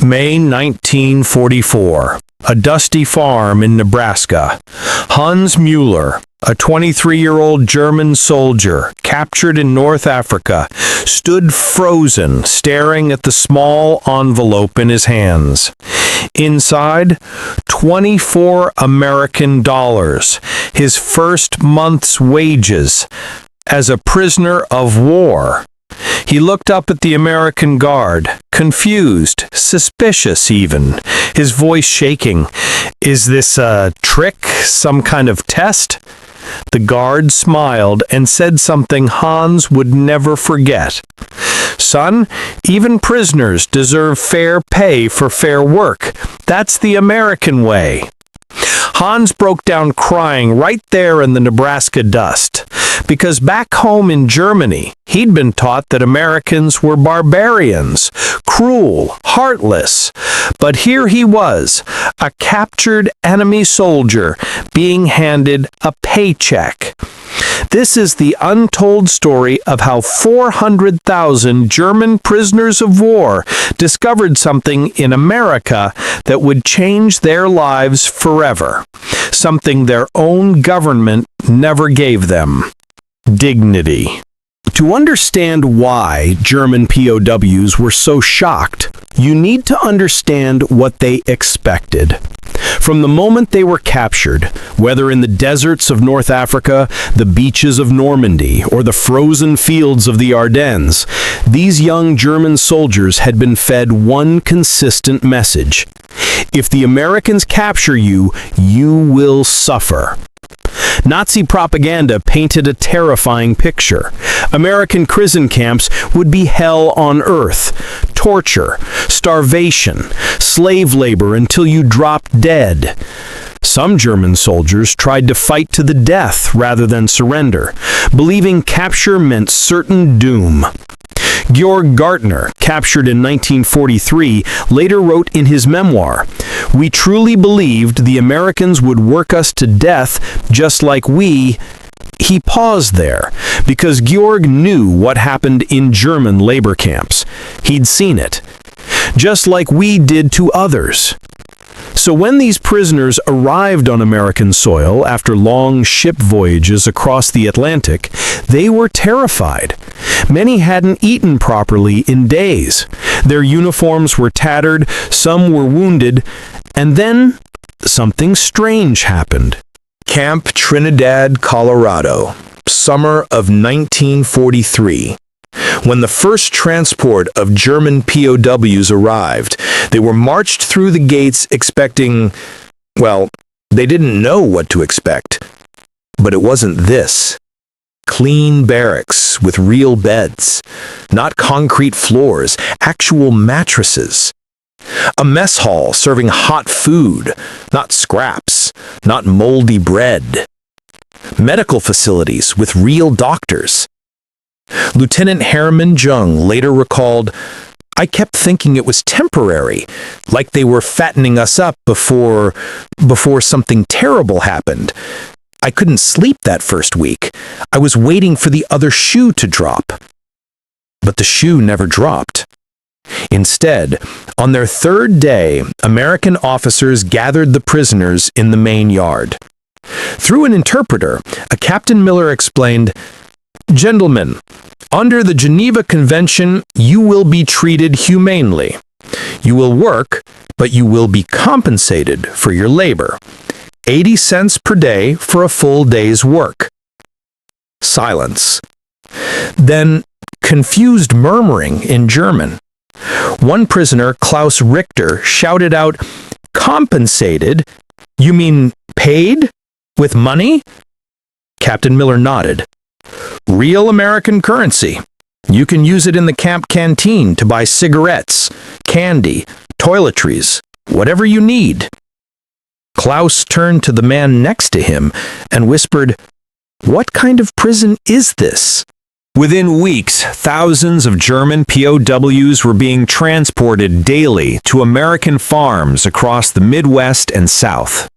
May 1944. A dusty farm in Nebraska. Hans Mueller, a 23-year-old German soldier captured in North Africa, stood frozen, staring at the small envelope in his hands. Inside, 24 American dollars, his first month's wages, as a prisoner of war. He looked up at the American guard, confused, suspicious even, his voice shaking. "Is this a trick, some kind of test?" The guard smiled and said something Hans would never forget. "Son, even prisoners deserve fair pay for fair work. That's the American way." Hans broke down crying right there in the Nebraska dust, because back home in Germany, he'd been taught that Americans were barbarians, cruel, heartless. But here he was, a captured enemy soldier, being handed a paycheck. This is the untold story of how 400,000 German prisoners of war discovered something in America that would change their lives forever, something their own government never gave them: dignity. To understand why German POWs were so shocked, you need to understand what they expected. From the moment they were captured, whether in the deserts of North Africa, the beaches of Normandy, or the frozen fields of the Ardennes, these young German soldiers had been fed one consistent message: if the Americans capture you, you will suffer. Nazi propaganda painted a terrifying picture. American prison camps would be hell on earth: torture, starvation, slave labor until you dropped dead. Some German soldiers tried to fight to the death rather than surrender, believing capture meant certain doom. Georg Gartner, captured in 1943, later wrote in his memoir, "We truly believed the Americans would work us to death just like we..." He paused there, because Georg knew what happened in German labor camps. He'd seen it, just like we did to others. So when these prisoners arrived on American soil after long ship voyages across the Atlantic, they were terrified. Many hadn't eaten properly in days. Their uniforms were tattered, some were wounded, and then something strange happened. Camp Trinidad, Colorado, summer of 1943. When the first transport of German POWs arrived, they were marched through the gates expecting, well, they didn't know what to expect. But it wasn't this. Clean barracks with real beds, not concrete floors, actual mattresses. A mess hall serving hot food, not scraps, not moldy bread. Medical facilities with real doctors. Lieutenant Hermann Jung later recalled, "I kept thinking it was temporary, like they were fattening us up before something terrible happened. I couldn't sleep that first week. I was waiting for the other shoe to drop." But the shoe never dropped. Instead, on their third day, American officers gathered the prisoners in the main yard. Through an interpreter, a Captain Miller explained, "Gentlemen, under the Geneva Convention, you will be treated humanely. You will work, but you will be compensated for your labor. 80 cents per day for a full day's work." Silence. Then confused murmuring in German. One prisoner, Klaus Richter, shouted out, "Compensated? You mean paid? With money?" Captain Miller nodded. "Real American currency. You can use it in the camp canteen to buy cigarettes, candy, toiletries, whatever you need." Klaus turned to the man next to him and whispered, "What kind of prison is this?" Within weeks, thousands of German POWs were being transported daily to American farms across the Midwest and South.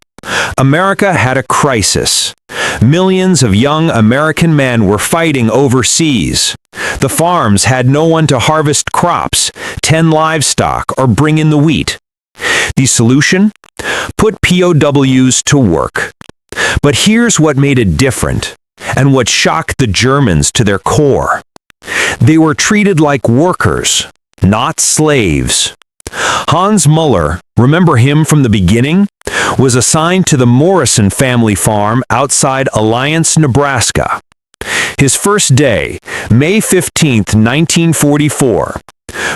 America had a crisis. Millions of young American men were fighting overseas. The farms had no one to harvest crops, tend livestock, or bring in the wheat. The solution? Put POWs to work. But here's what made it different, and what shocked the Germans to their core. They were treated like workers, not slaves. Hans Muller, remember him from the beginning, was assigned to the Morrison family farm outside Alliance, Nebraska. His first day, May 15, 1944,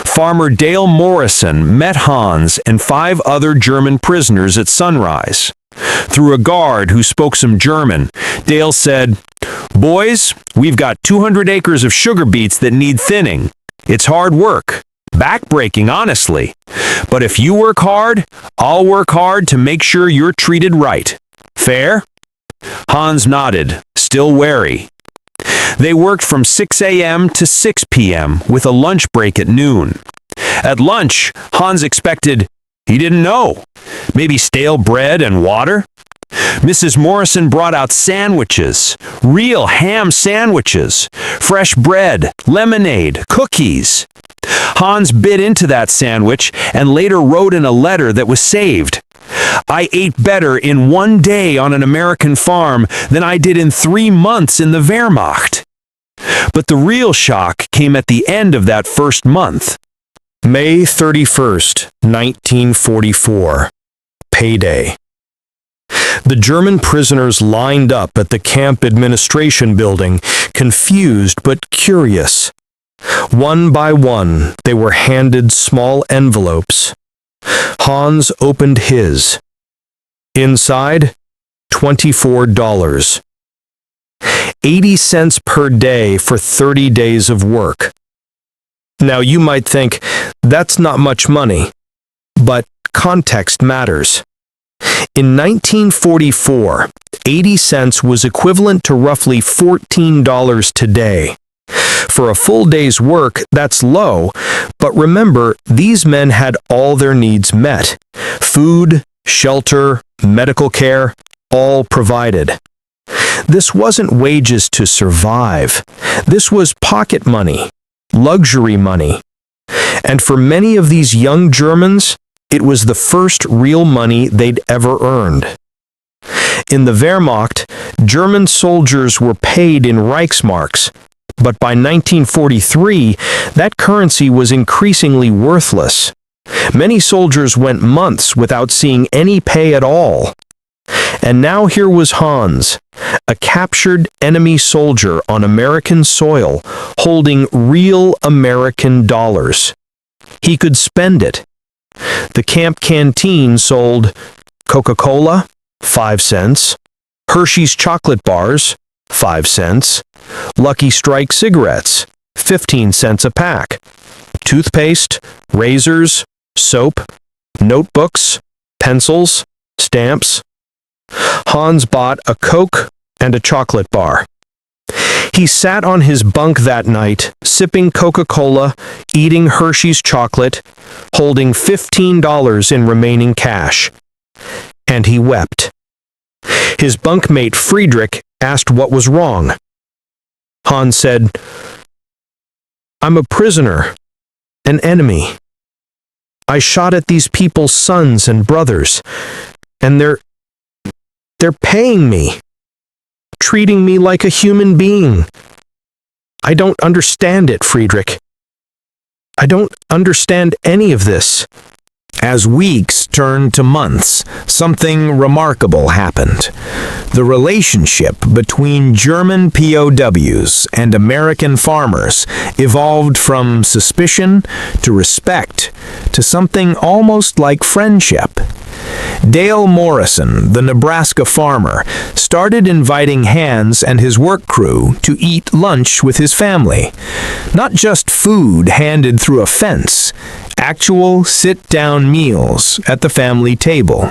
Farmer Dale Morrison met Hans and 5 other German prisoners at sunrise. Through a guard who spoke some German, Dale said, "Boys, we've got 200 acres of sugar beets that need thinning. It's hard work, backbreaking, honestly. But if you work hard, I'll work hard to make sure you're treated right. Fair?" Hans nodded, still wary. They worked from 6 a.m. to 6 p.m. with a lunch break at noon. At lunch, Hans expected, he didn't know, maybe stale bread and water? Mrs. Morrison brought out sandwiches, real ham sandwiches, fresh bread, lemonade, cookies. Hans bit into that sandwich and later wrote in a letter that was saved, "I ate better in 1 day on an American farm than I did in 3 months in the Wehrmacht." But the real shock came at the end of that first month. May 31st, 1944. Payday. The German prisoners lined up at the camp administration building, confused but curious. One by one, they were handed small envelopes. Hans opened his. Inside, $24. 80 cents per day for 30 days of work. Now you might think, that's not much money. But context matters. In 1944, 80 cents was equivalent to roughly $14 today. For a full day's work, that's low, but remember, these men had all their needs met. Food, shelter, medical care, all provided. This wasn't wages to survive. This was pocket money, luxury money. And for many of these young Germans, it was the first real money they'd ever earned. In the Wehrmacht, German soldiers were paid in Reichsmarks, but by 1943, that currency was increasingly worthless. Many soldiers went months without seeing any pay at all. And now here was Hans, a captured enemy soldier on American soil, holding real American dollars. He could spend it. The camp canteen sold Coca-Cola, 5 cents, Hershey's chocolate bars, 5 cents, Lucky Strike cigarettes, 15 cents a pack, toothpaste, razors, soap, notebooks, pencils, stamps. Hans bought a Coke and a chocolate bar. He sat on his bunk that night, sipping Coca-Cola, eating Hershey's chocolate, holding $15 in remaining cash. And he wept. His bunkmate Friedrich asked what was wrong. Hans said, "I'm a prisoner, an enemy. I shot at these people's sons and brothers, and they're paying me, treating me like a human being. I don't understand it, Friedrich. I don't understand any of this." As weeks turned to months, something remarkable happened. The relationship between German POWs and American farmers evolved from suspicion to respect to something almost like friendship. Dale Morrison, the Nebraska farmer, started inviting Hans and his work crew to eat lunch with his family. Not just food handed through a fence, actual sit-down meals at the family table.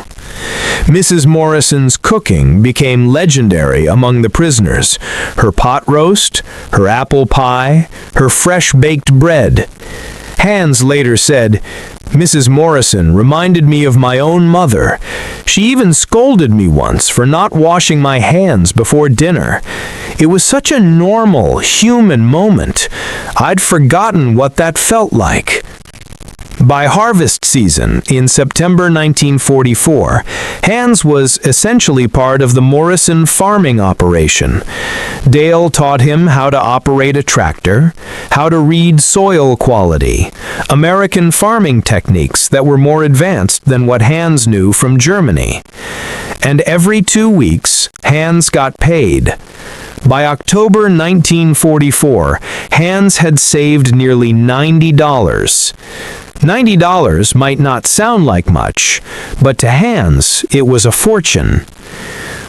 Mrs. Morrison's cooking became legendary among the prisoners. Her pot roast, her apple pie, her fresh-baked bread. Hans later said, "Mrs. Morrison reminded me of my own mother. She even scolded me once for not washing my hands before dinner. It was such a normal, human moment. I'd forgotten what that felt like. By harvest season in September 1944, Hans was essentially part of the Morrison farming operation. Dale taught him how to operate a tractor, how to read soil quality, American farming techniques that were more advanced than what Hans knew from Germany. And every 2 weeks, Hans got paid. By October 1944, Hans had saved nearly $90. $90 might not sound like much, but to Hans, it was a fortune.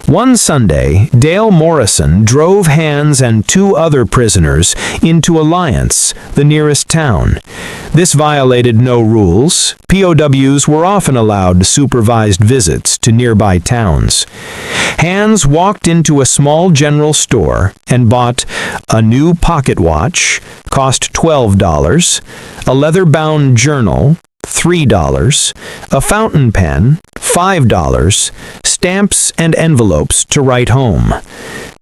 One Sunday, Dale Morrison drove Hans and 2 other prisoners into Alliance, the nearest town. This violated no rules. POWs were often allowed supervised visits to nearby towns. Hans walked into a small general store and bought a new pocket watch, cost $12, a leather-bound journal, $3, a fountain pen, $5, stamps and envelopes to write home.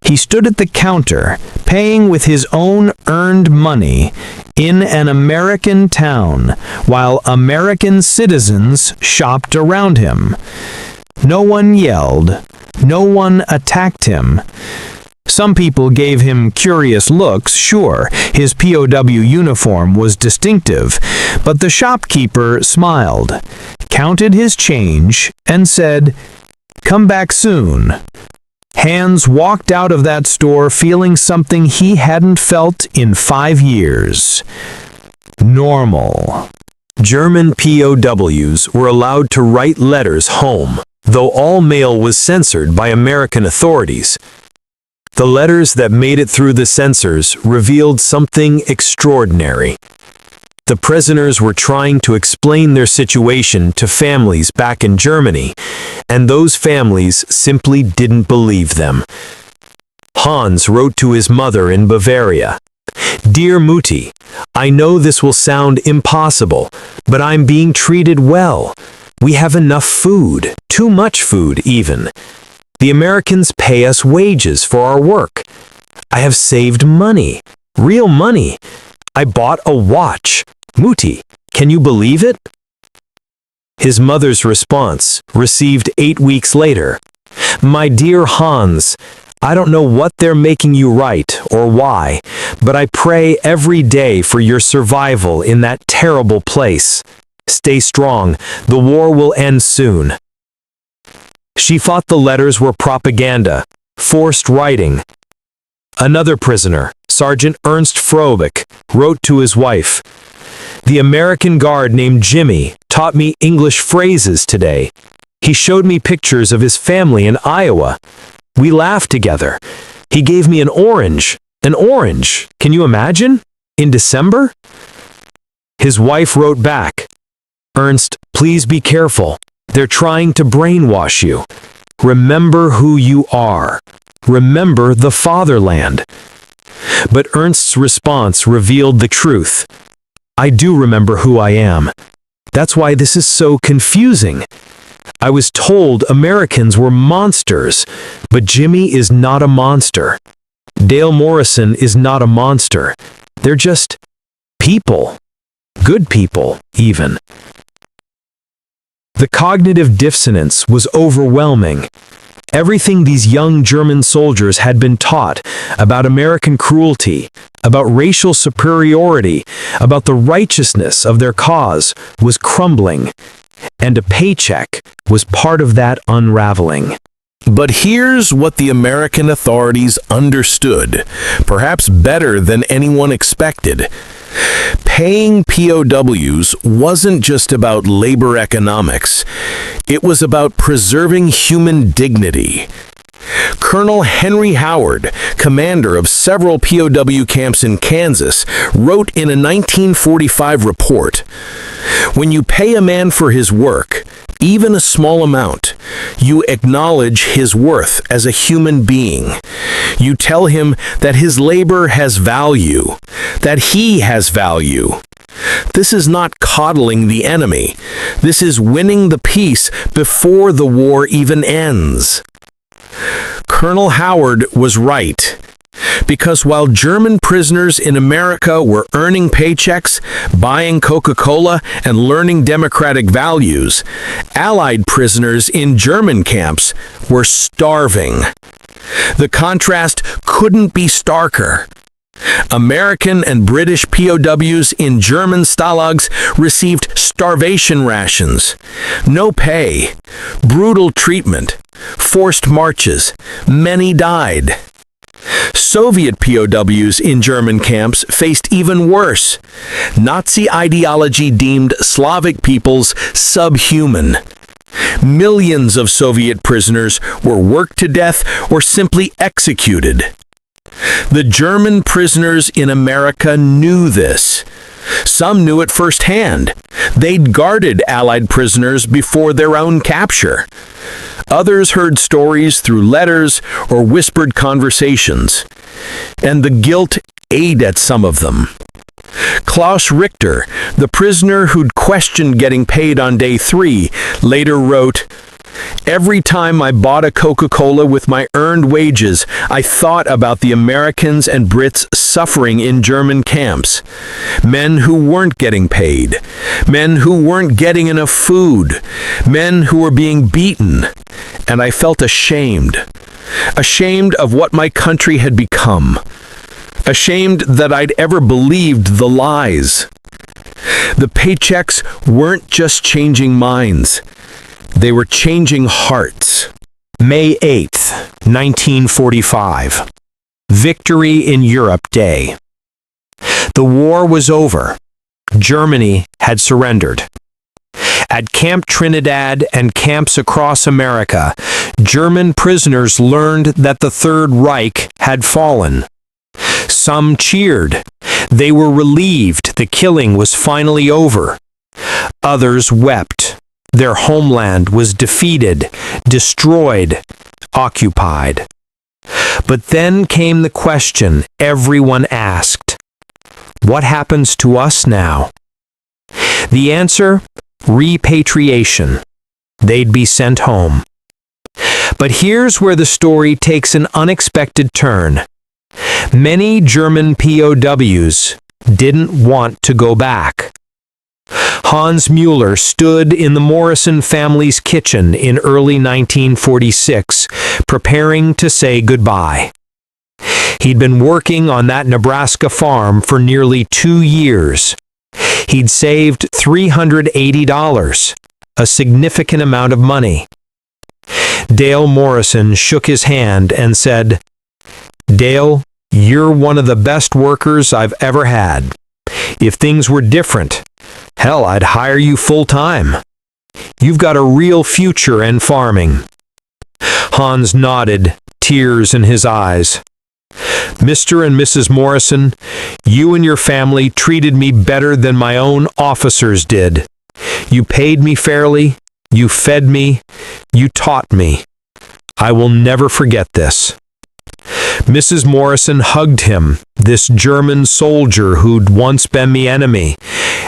He stood at the counter, paying with his own earned money in an American town, while American citizens shopped around him. No one yelled. No one attacked him. Some people gave him curious looks, sure. His POW uniform was distinctive, but the shopkeeper smiled, counted his change, and said, "Come back soon." Hans walked out of that store feeling something he hadn't felt in 5 years. Normal. German POWs were allowed to write letters home, though all mail was censored by American authorities. The letters that made it through the censors revealed something extraordinary. The prisoners were trying to explain their situation to families back in Germany, and those families simply didn't believe them. Hans wrote to his mother in Bavaria, "Dear Mutti, I know this will sound impossible, but I'm being treated well. We have enough food, too much food even. The Americans pay us wages for our work. I have saved money, real money. I bought a watch. Mutti, can you believe it?" His mother's response, received 8 weeks later, "My dear Hans, I don't know what they're making you write or why, but I pray every day for your survival in that terrible place. Stay strong. The war will end soon." She thought the letters were propaganda, forced writing. Another prisoner, Sergeant Ernst Frobeck, wrote to his wife, "The American guard named Jimmy taught me English phrases today. He showed me pictures of his family in Iowa. We laughed together. He gave me an orange. An orange, can you imagine? In December?" His wife wrote back, "Ernst, please be careful. They're trying to brainwash you. Remember who you are. Remember the fatherland." But Ernst's response revealed the truth. "I do remember who I am. That's why this is so confusing. I was told Americans were monsters, but Jimmy is not a monster. Dale Morrison is not a monster. They're just people. Good people, even." The cognitive dissonance was overwhelming. Everything these young German soldiers had been taught about American cruelty, about racial superiority, about the righteousness of their cause was crumbling, and a paycheck was part of that unraveling. But here's what the American authorities understood, perhaps better than anyone expected. Paying POWs wasn't just about labor economics. It was about preserving human dignity. Colonel Henry Howard, commander of several POW camps in Kansas, wrote in a 1945 report, "When you pay a man for his work, even a small amount, you acknowledge his worth as a human being. You tell him that his labor has value, that he has value. This is not coddling the enemy. This is winning the peace before the war even ends." Colonel Howard was right. Because while German prisoners in America were earning paychecks, buying Coca-Cola, and learning democratic values, Allied prisoners in German camps were starving. The contrast couldn't be starker. American and British POWs in German stalags received starvation rations, no pay, brutal treatment, forced marches. Many died. Soviet POWs in German camps faced even worse. Nazi ideology deemed Slavic peoples subhuman. Millions of Soviet prisoners were worked to death or simply executed. The German prisoners in America knew this. Some knew it firsthand. They'd guarded Allied prisoners before their own capture. Others heard stories through letters or whispered conversations. And the guilt ate at some of them. Klaus Richter, the prisoner who'd questioned getting paid on day 3, later wrote, "Every time I bought a Coca-Cola with my earned wages, I thought about the Americans and Brits suffering in German camps. Men who weren't getting paid, men who weren't getting enough food, men who were being beaten. And I felt ashamed. Ashamed of what my country had become. Ashamed that I'd ever believed the lies." The Paychecks weren't just changing minds. They were changing hearts. May 8th, 1945. Victory in Europe Day. The war was over. Germany had surrendered. At Camp Trinidad and camps across America, German prisoners learned that the Third Reich had fallen. Some cheered. They were relieved the killing was finally over. Others wept. Their homeland was defeated, destroyed, occupied. But then came the question everyone asked: what happens to us now? The answer: repatriation. They'd be sent home. But here's where the story takes an unexpected turn. Many German POWs didn't want to go back. Hans Mueller stood in the Morrison family's kitchen in early 1946, preparing to say goodbye. He'd been working on that Nebraska farm for nearly 2 years. He'd saved $380, a significant amount of money. Dale Morrison shook his hand and said, "Dale, you're one of the best workers I've ever had. If things were different, hell, I'd hire you full-time. You've got a real future in farming." Hans nodded, tears in his eyes. "Mr. and Mrs. Morrison, you and your family treated me better than my own officers did. You paid me fairly, you fed me, you taught me. I will never forget this." Mrs. Morrison hugged him, this German soldier who'd once been the enemy,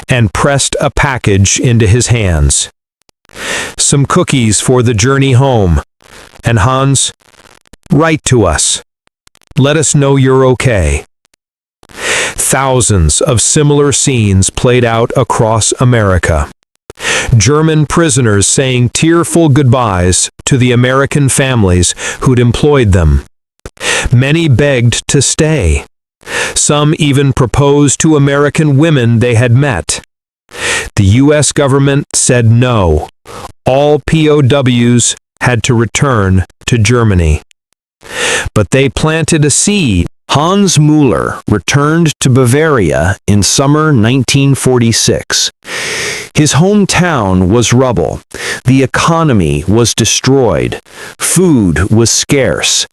and pressed a package into his hands. "Some cookies for the journey home. And Hans, write to us. Let us know you're okay." Thousands of similar scenes played out across America. German prisoners saying tearful goodbyes to the American families who'd employed them. Many begged to stay. Some even proposed to American women they had met. The U.S. government said no. All POWs had to return to Germany. But they planted a seed. Hans Mueller returned to Bavaria in summer 1946. His hometown was rubble. The economy was destroyed. Food was scarce.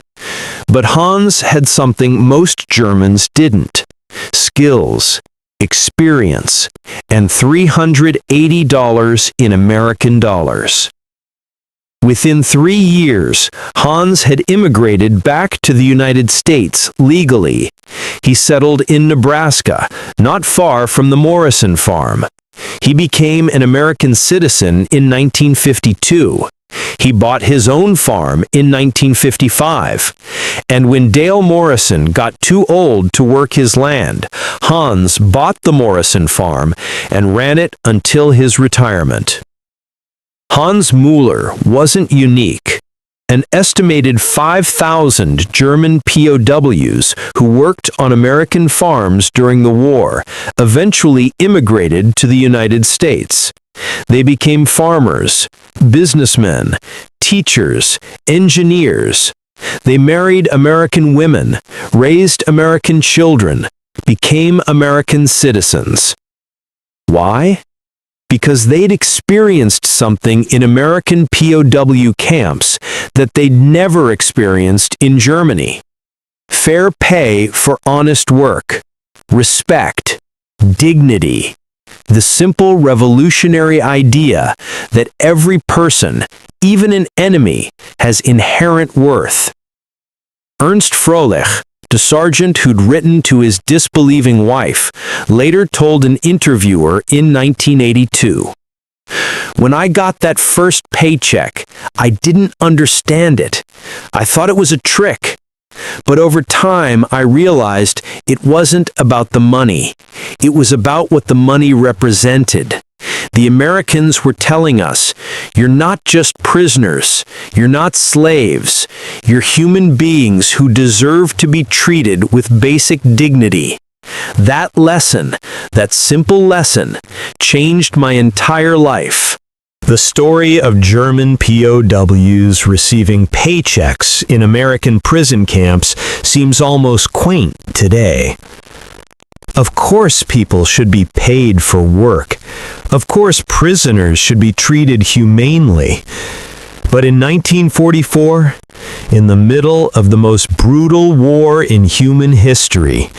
But Hans had something most Germans didn't: skills, experience, and $380 in American dollars. Within 3 years, Hans had immigrated back to the United States legally. He settled in Nebraska, not far from the Morrison farm. He became an American citizen in 1952. He bought his own farm in 1955. And when Dale Morrison got too old to work his land, Hans bought the Morrison farm and ran it until his retirement. Hans Müller wasn't unique. An estimated 5,000 German POWs who worked on American farms during the war eventually immigrated to the United States. They became farmers, businessmen, teachers, engineers. They married American women, raised American children, became American citizens. Why? Because they'd experienced something in American POW camps that they'd never experienced in Germany. Fair pay for honest work, respect, dignity, the simple revolutionary idea that every person, even an enemy, has inherent worth. Ernst Froelich, the sergeant who'd written to his disbelieving wife, later told an interviewer in 1982, "When I got that first paycheck, I didn't understand it. I thought it was a trick. But over time, I realized it wasn't about the money. It was about what the money represented. The Americans were telling us, you're not just prisoners, you're not slaves, you're human beings who deserve to be treated with basic dignity. That lesson, that simple lesson, changed my entire life." The story of German POWs receiving paychecks in American prison camps seems almost quaint today. Of course people should be paid for work. Of course prisoners should be treated humanely. But in 1944, in the middle of the most brutal war in human history,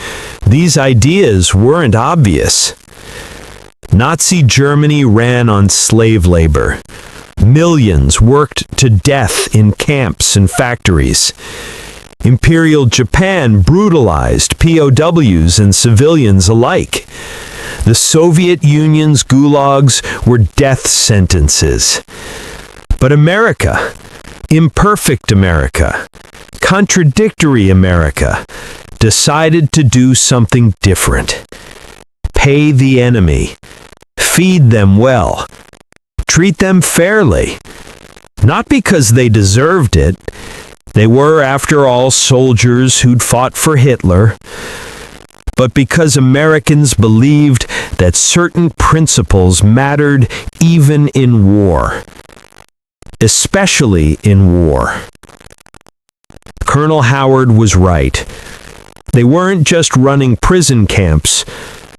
these ideas weren't obvious. Nazi Germany ran on slave labor. Millions worked to death in camps and factories. Imperial Japan brutalized POWs and civilians alike. The Soviet Union's gulags were death sentences. But America, imperfect America, contradictory America, decided to do something different. Pay the enemy. Feed them well. Treat them fairly. Not because they deserved it. They were, after all, soldiers who'd fought for Hitler. But because Americans believed that certain principles mattered even in war. Especially in war. Colonel Howard was right. They weren't just running prison camps.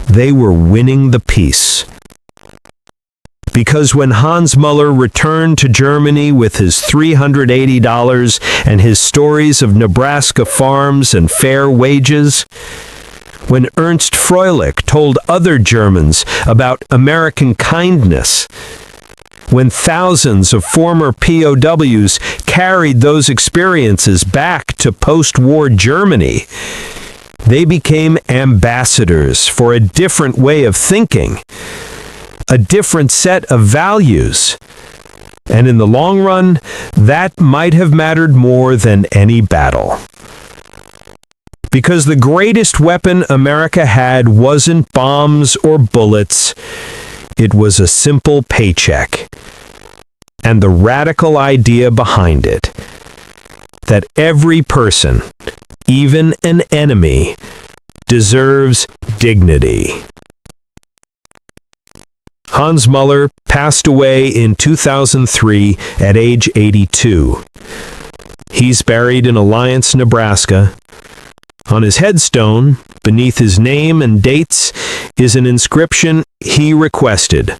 They were winning the peace. Because when Hans Müller returned to Germany with his $380 and his stories of Nebraska farms and fair wages, when Ernst Froelich told other Germans about American kindness, when thousands of former POWs carried those experiences back to post-war Germany, they became ambassadors for a different way of thinking, a different set of values. And in the long run, that might have mattered more than any battle. Because the greatest weapon America had wasn't bombs or bullets, it was a simple paycheck. And the radical idea behind it, that every person, even an enemy, deserves dignity. Hans Müller passed away in 2003 at age 82. He's buried in Alliance, Nebraska. On his headstone, beneath his name and dates, is an inscription he requested.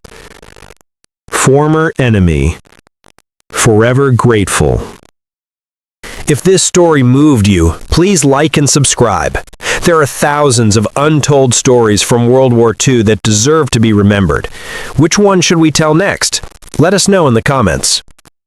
Former enemy, forever grateful. If this story moved you, please like and subscribe. There are thousands of untold stories from World War II that deserve to be remembered. Which one should we tell next? Let us know in the comments.